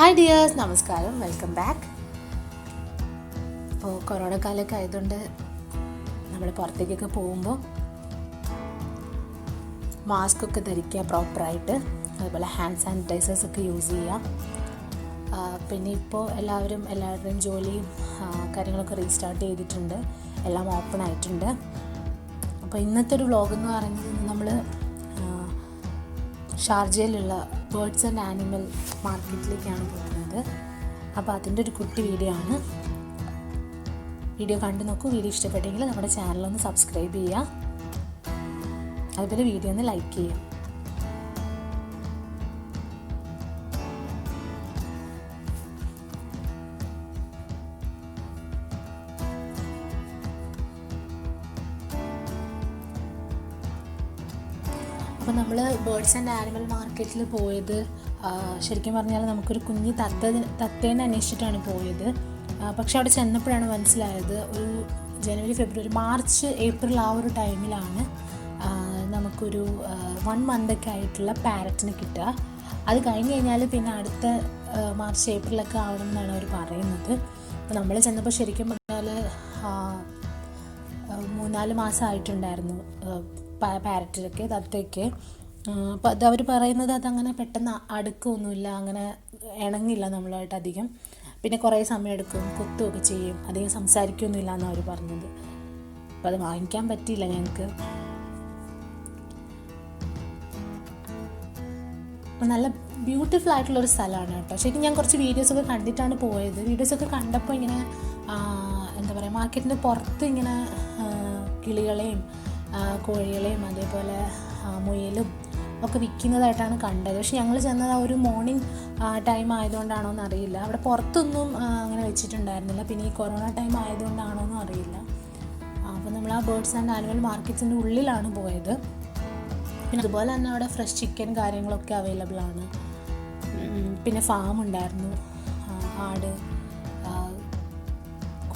Hi dears, നമസ്കാരം, welcome back. ഇപ്പോൾ corona കാലമൊക്കെ ആയതുകൊണ്ട് നമ്മൾ പുറത്തേക്കൊക്കെ പോകുമ്പോൾ മാസ്ക് ഒക്കെ ധരിക്കുക പ്രോപ്പറായിട്ട്, അതുപോലെ ഹാൻഡ് സാനിറ്റൈസേഴ്സൊക്കെ യൂസ് ചെയ്യുക. പിന്നെ ഇപ്പോൾ എല്ലാവരുടെയും ജോലിയും കാര്യങ്ങളൊക്കെ റീസ്റ്റാർട്ട് ചെയ്തിട്ടുണ്ട്, എല്ലാം ഓപ്പൺ ആയിട്ടുണ്ട്. അപ്പോൾ ഇന്നത്തെ ഒരു വ്ളോഗ് എന്ന് പറയുന്നത് നമ്മൾ ഷാർജയിലുള്ള ബേർഡ്സ് ആൻഡ് ആനിമൽ മാർക്കറ്റിലേക്കാണ് പോകുന്നത്. അപ്പോൾ അതിൻ്റെ ഒരു കുട്ടി വീഡിയോ ആണ്. വീഡിയോ കണ്ടു നോക്കൂ. വീഡിയോ ഇഷ്ടപ്പെട്ടെങ്കിൽ നമ്മുടെ ചാനലൊന്ന് സബ്സ്ക്രൈബ് ചെയ്യുക, അതുപോലെ വീഡിയോ ഒന്ന് ലൈക്ക് ചെയ്യുക. അപ്പോൾ നമ്മൾ ബേർഡ്സ് ആൻഡ് ആനിമൽ മാർക്കറ്റിൽ പോയത് ശരിക്കും പറഞ്ഞാൽ നമുക്കൊരു കുഞ്ഞ് തത്തേനെ അന്വേഷിച്ചിട്ടാണ് പോയത്. പക്ഷെ അവിടെ ചെന്നപ്പോഴാണ് മനസ്സിലായത്, ഒരു ജനുവരി, ഫെബ്രുവരി, മാർച്ച്, ഏപ്രിൽ ആ ഒരു ടൈമിലാണ് നമുക്കൊരു 1 മന്തൊക്കെ ആയിട്ടുള്ള പാരറ്റിനെ കിട്ടുക. അത് കഴിഞ്ഞ് കഴിഞ്ഞാൽ പിന്നെ അടുത്ത മാർച്ച്, ഏപ്രിലൊക്കെ ആവണം എന്നാണ് അവർ പറയുന്നത്. അപ്പോൾ നമ്മൾ ചെന്നപ്പോൾ ശരിക്കും പറഞ്ഞാൽ 3-4 മാസമായിട്ടുണ്ടായിരുന്നു പാരറ്റിലൊക്കെ, തത്തയൊക്കെ. അപ്പോൾ അത് അവർ പറയുന്നത് അതങ്ങനെ പെട്ടെന്ന് അടുക്കൊന്നുമില്ല, അങ്ങനെ ഇണങ്ങില്ല നമ്മളായിട്ട് അധികം, പിന്നെ കുറേ സമയം എടുക്കും, കുത്തുകയൊക്കെ ചെയ്യും, അധികം സംസാരിക്കുകയൊന്നുമില്ല എന്നാണ് അവർ പറഞ്ഞത്. അപ്പോൾ അത് വാങ്ങിക്കാൻ പറ്റിയില്ല ഞങ്ങൾക്ക്. നല്ല ബ്യൂട്ടിഫുൾ ആയിട്ടുള്ളൊരു സ്ഥലമാണ് കേട്ടോ. ശരിക്കും ഞാൻ കുറച്ച് വീഡിയോസൊക്കെ കണ്ടിട്ടാണ് പോയത്. വീഡിയോസൊക്കെ കണ്ടപ്പോൾ ഇങ്ങനെ എന്താ പറയുക, മാർക്കറ്റിൻ്റെ പുറത്ത് ഇങ്ങനെ കിളികളെയും കോഴികളെയും അതേപോലെ മുയലും ഒക്കെ വിൽക്കുന്നതായിട്ടാണ് കണ്ടത്. പക്ഷെ ഞങ്ങൾ ചെന്നത് ആ ഒരു മോർണിംഗ് ടൈം ആയതുകൊണ്ടാണോ എന്നറിയില്ല, അവിടെ പുറത്തൊന്നും അങ്ങനെ വെച്ചിട്ടുണ്ടായിരുന്നില്ല. പിന്നെ ഈ കൊറോണ ടൈം ആയതുകൊണ്ടാണോ എന്നും അറിയില്ല. അപ്പോൾ നമ്മൾ ആ ബേർഡ്സ് ആൻഡ് ആനിമൽ മാർക്കറ്റ്സിൻ്റെ ഉള്ളിലാണ് പോയത്. പിന്നെ അതുപോലെ തന്നെ അവിടെ ഫ്രഷ് ചിക്കൻ കാര്യങ്ങളൊക്കെ അവൈലബിൾ ആണ്. പിന്നെ ഫാം ഉണ്ടായിരുന്നു, ആട്,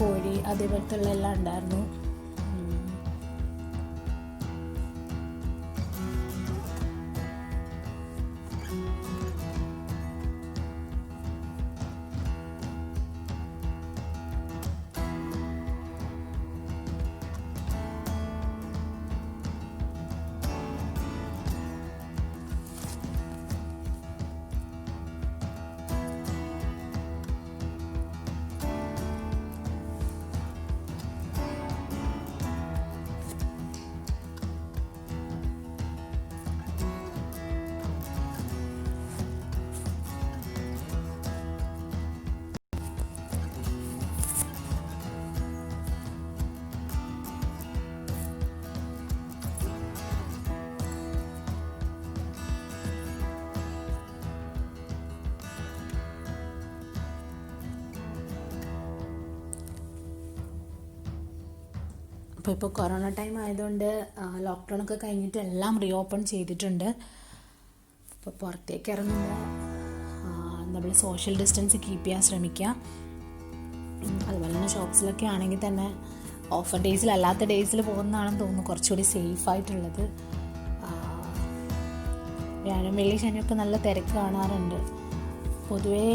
കോഴി, അതേപോലത്തെ എല്ലാം ഉണ്ടായിരുന്നു. ഇപ്പോൾ കൊറോണ ടൈം ആയതുകൊണ്ട് ലോക്ക്ഡൗണൊക്കെ കഴിഞ്ഞിട്ട് എല്ലാം റീഓപ്പൺ ചെയ്തിട്ടുണ്ട്. അപ്പോൾ പുറത്തേക്ക് ഇറങ്ങുമ്പോൾ നമ്മൾ സോഷ്യൽ ഡിസ്റ്റൻസ് കീപ്പ് ചെയ്യാൻ ശ്രമിക്കുക. അതുപോലെ തന്നെ ഷോപ്സിലൊക്കെ ആണെങ്കിൽ തന്നെ ഓഫർ ഡേയ്സിൽ, അല്ലാത്ത ഡേയ്സിൽ പോകുന്നതാണെന്ന് തോന്നുന്നു കുറച്ചുകൂടി സേഫായിട്ടുള്ളത്. വ്യാഴം, വെള്ളി, ശനിയൊക്കെ നല്ല തിരക്ക് കാണാറുണ്ട്. പൊതുവേ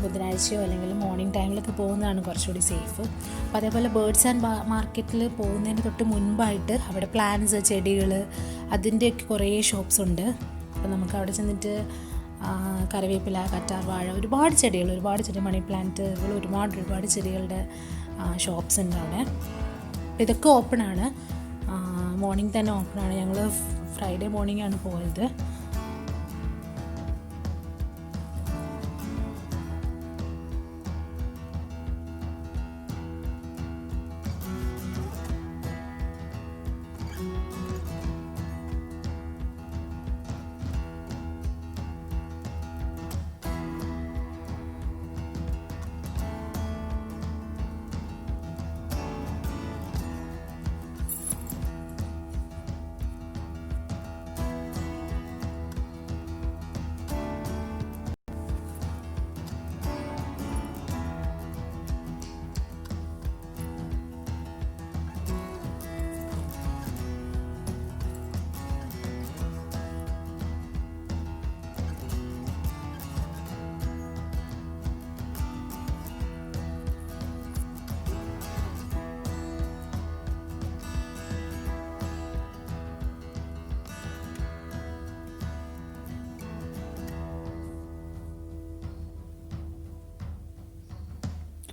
ബുധനാഴ്ചയോ അല്ലെങ്കിൽ മോർണിംഗ് ടൈമിലൊക്കെ പോകുന്നതാണ് കുറച്ചുകൂടി സേഫ്. അപ്പോൾ അതേപോലെ ബേർഡ്സ് ആൻഡ് മാർക്കറ്റിൽ പോകുന്നതിന് തൊട്ട് മുൻപായിട്ട് അവിടെ പ്ലാന്റ്സ്, ചെടികൾ, അതിൻ്റെയൊക്കെ കുറേ ഷോപ്സ് ഉണ്ട്. അപ്പോൾ നമുക്ക് അവിടെ ചെന്നിട്ട് കറിവേപ്പില, കറ്റാർ വാഴ, ഒരുപാട് ചെടി, മണി പ്ലാന്റുകൾ, ഒരുപാട് ചെടികളുടെ ഷോപ്സ് ഉണ്ട് അവിടെ. അപ്പോൾ ഇതൊക്കെ ഓപ്പണാണ്, മോർണിംഗ് തന്നെ ഓപ്പണാണ്. ഞങ്ങൾ ഫ്രൈഡേ മോർണിംഗാണ് പോയത്.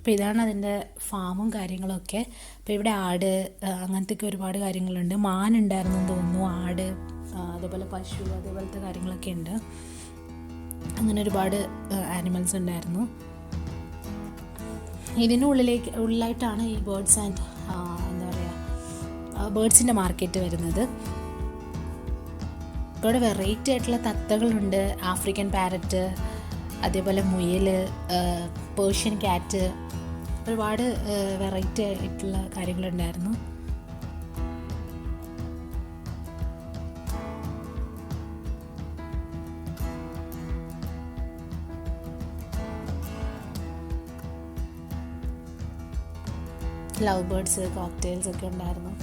അപ്പോൾ ഇതാണ് അതിൻ്റെ ഫാമും കാര്യങ്ങളൊക്കെ. അപ്പോൾ ഇവിടെ ആട് അങ്ങനത്തെയൊക്കെ ഒരുപാട് കാര്യങ്ങളുണ്ട്. മാനുണ്ടായിരുന്നു എന്ന് തോന്നുന്നു, ആട്, അതേപോലെ പശു, അതേപോലത്തെ കാര്യങ്ങളൊക്കെ ഉണ്ട്. അങ്ങനെ ഒരുപാട് ആനിമൽസ് ഉണ്ടായിരുന്നു. ഉള്ളിലായിട്ടാണ് ഈ ബേർഡ്സ് ആൻഡ് എന്താ പറയുക ബേർഡ്സിൻ്റെ മാർക്കറ്റ് വരുന്നത്. ഇപ്പോൾ ഇവിടെ വെറൈറ്റി ആയിട്ടുള്ള തത്തകളുണ്ട്, ആഫ്രിക്കൻ പാരറ്റ്, അതേപോലെ മുയൽ, പേർഷ്യൻ ക്യാറ്റ്, ഒരുപാട് വെറൈറ്റി ആയിട്ടുള്ള കാര്യങ്ങളുണ്ടായിരുന്നു. ലവ് ബേർഡ്സ്, കോക്ടെയിൽസ് ഒക്കെ ഉണ്ടായിരുന്നു.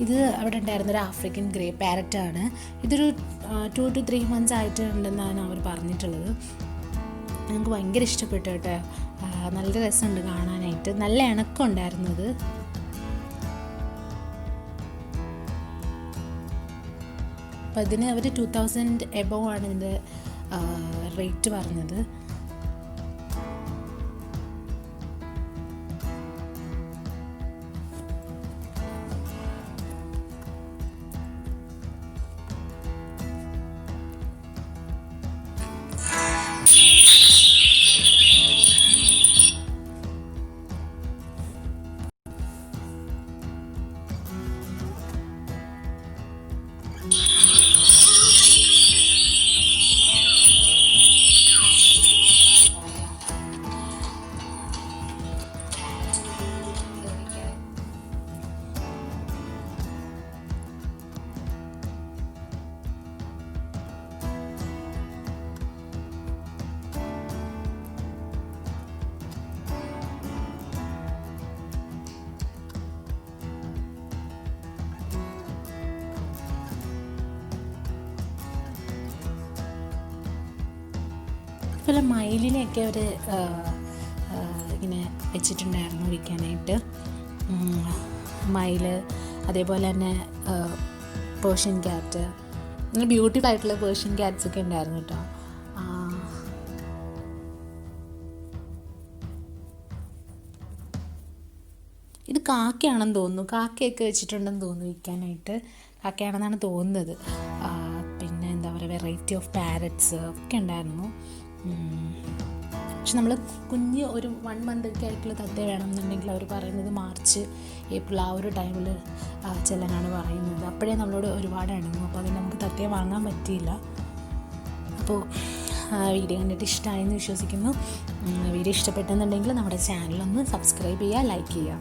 ഇത് അവിടെ ഉണ്ടായിരുന്നൊരു ആഫ്രിക്കൻ ഗ്രേ പാരറ്റാണ്. ഇതൊരു 2 to 3 months ആയിട്ടുണ്ടെന്നാണ് അവർ പറഞ്ഞിട്ടുള്ളത്. ഞങ്ങൾക്ക് ഭയങ്കര ഇഷ്ടപ്പെട്ടു കേട്ടോ. നല്ല രസമുണ്ട് കാണാനായിട്ട്, നല്ല ഇണക്കം ഉണ്ടായിരുന്നത്. അപ്പോൾ ഇതിന് അവർ 2000 എബോവ് ആണ് ഇതിൻ്റെ റേറ്റ് പറഞ്ഞത്. അതുപോലെ മയിലിനെയൊക്കെ അവർ ഇങ്ങനെ വെച്ചിട്ടുണ്ടായിരുന്നു വിൽക്കാനായിട്ട്. മയിൽ, അതേപോലെ തന്നെ പേർഷ്യൻ ക്യാറ്റ്, അങ്ങനെ ബ്യൂട്ടിഫുൾ ആയിട്ടുള്ള പേർഷ്യൻ ക്യാറ്റ്സൊക്കെ ഉണ്ടായിരുന്നു കേട്ടോ. ഇത് കാക്കയാണെന്ന് തോന്നുന്നു, കാക്കയൊക്കെ വെച്ചിട്ടുണ്ടെന്ന് തോന്നുന്നു വിൽക്കാനായിട്ട്. കാക്കയാണെന്നാണ് തോന്നുന്നത്. പിന്നെ എന്താ പറയുക, വെറൈറ്റി ഓഫ് പാരറ്റ്സ് ഒക്കെ ഉണ്ടായിരുന്നു. പക്ഷെ നമ്മൾ കുഞ്ഞ് ഒരു 1 month ഒക്കെ ആയിട്ടുള്ള തത്തയെ വേണമെന്നുണ്ടെങ്കിൽ അവർ പറയുന്നത് മാർച്ച്, ഏപ്രിൽ ആ ഒരു ടൈമിൽ ചെല്ലാനാണ് പറയുന്നത്. അപ്പോഴേ നമ്മളോട് ഒരുപാട് ഇണങ്ങും. അപ്പോൾ അതിന് നമുക്ക് തത്തയെ വാങ്ങാൻ പറ്റിയില്ല. അപ്പോൾ വീഡിയോ കണ്ടിട്ട് ഇഷ്ടമായെന്ന് വിശ്വസിക്കുന്നു. വീഡിയോ ഇഷ്ടപ്പെട്ടെന്നുണ്ടെങ്കിൽ നമ്മുടെ ചാനലൊന്ന് സബ്സ്ക്രൈബ് ചെയ്യുക, ലൈക്ക് ചെയ്യുക.